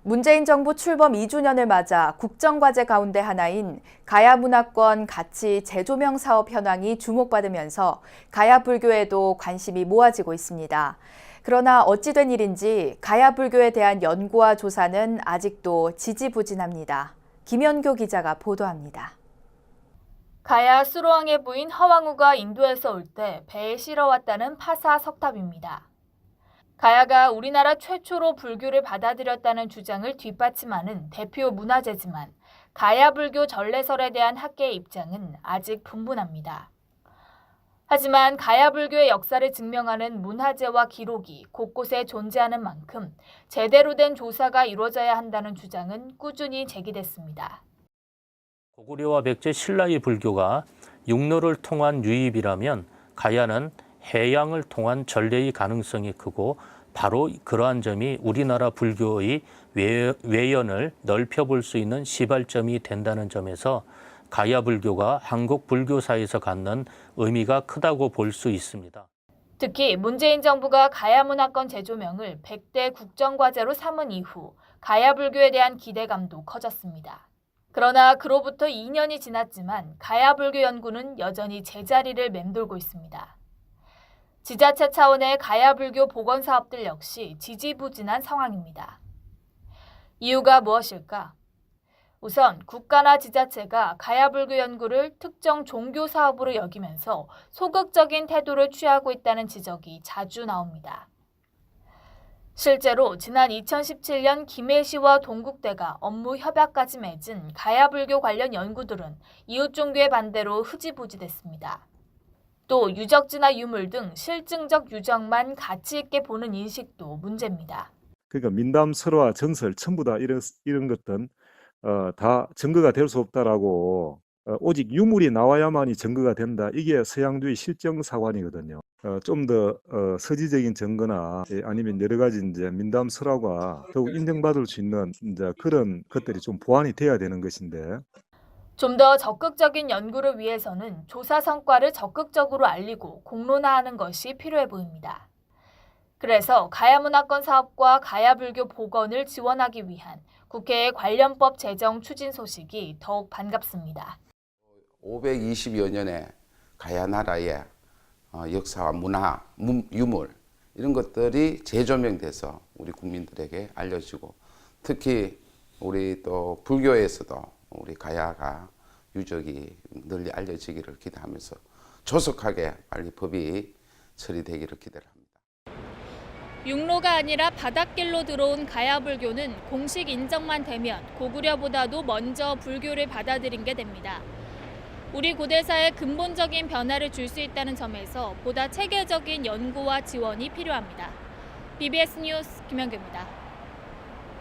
문재인 정부 출범 2주년을 맞아 국정과제 가운데 하나인 가야문화권 가치 재조명 사업 현황이 주목받으면서 가야불교에도 관심이 모아지고 있습니다. 그러나 어찌 된 일인지 가야불교에 대한 연구와 조사는 아직도 지지부진합니다. 김연교 기자가 보도합니다. 가야 수로왕의 부인 허왕우가 인도에서 올 때 배에 실어왔다는 파사 석탑입니다. 가야가 우리나라 최초로 불교를 받아들였다는 주장을 뒷받침하는 대표 문화재지만 가야 불교 전래설에 대한 학계의 입장은 아직 분분합니다. 하지만 가야 불교의 역사를 증명하는 문화재와 기록이 곳곳에 존재하는 만큼 제대로 된 조사가 이루어져야 한다는 주장은 꾸준히 제기됐습니다. 고구려와 백제 신라의 불교가 육로를 통한 유입이라면 가야는 해양을 통한 전래의 가능성이 크고 바로 그러한 점이 우리나라 불교의 외연을 넓혀볼 수 있는 시발점이 된다는 점에서 가야 불교가 한국 불교사에서 갖는 의미가 크다고 볼 수 있습니다. 특히 문재인 정부가 가야 문화권 재조명을 100대 국정과제로 삼은 이후 가야 불교에 대한 기대감도 커졌습니다. 그러나 그로부터 2년이 지났지만 가야 불교 연구는 여전히 제자리를 맴돌고 있습니다. 지자체 차원의 가야 불교 복원 사업들 역시 지지부진한 상황입니다. 이유가 무엇일까? 우선 국가나 지자체가 가야 불교 연구를 특정 종교 사업으로 여기면서 소극적인 태도를 취하고 있다는 지적이 자주 나옵니다. 실제로 지난 2017년 김해시와 동국대가 업무 협약까지 맺은 가야 불교 관련 연구들은 이웃 종교의 반대로 흐지부지됐습니다. 또 유적지나 유물 등 실증적 유적만 가치 있게 보는 인식도 문제입니다. 그러니까 민담, 설화, 전설 전부 다 이런 것들은 다 증거가 될 수 없다라고 오직 유물이 나와야만이 증거가 된다. 이게 서양주의 실정사관이거든요. 좀 더 서지적인 증거나 아니면 여러 가지 이제 민담, 설화가 더욱 인정받을 수 있는 이제 그런 것들이 좀 보완이 돼야 되는 것인데. 좀 더 적극적인 연구를 위해서는 조사 성과를 적극적으로 알리고 공론화하는 것이 필요해 보입니다. 그래서 가야문화권 사업과 가야불교 복원을 지원하기 위한 국회의 관련법 제정 추진 소식이 더욱 반갑습니다. 520여 년의 가야 나라의 역사와 문화, 유물 이런 것들이 재조명돼서 우리 국민들에게 알려지고 특히 우리 또 불교에서도 우리 가야가 유적이 널리 알려지기를 기대하면서 조속하게 빨리 법이 처리되기를 기대를 합니다. 육로가 아니라 바닷길로 들어온 가야 불교는 공식 인정만 되면 고구려보다도 먼저 불교를 받아들인 게 됩니다. 우리 고대사에 근본적인 변화를 줄 수 있다는 점에서 보다 체계적인 연구와 지원이 필요합니다. BBS 뉴스 김연규입니다.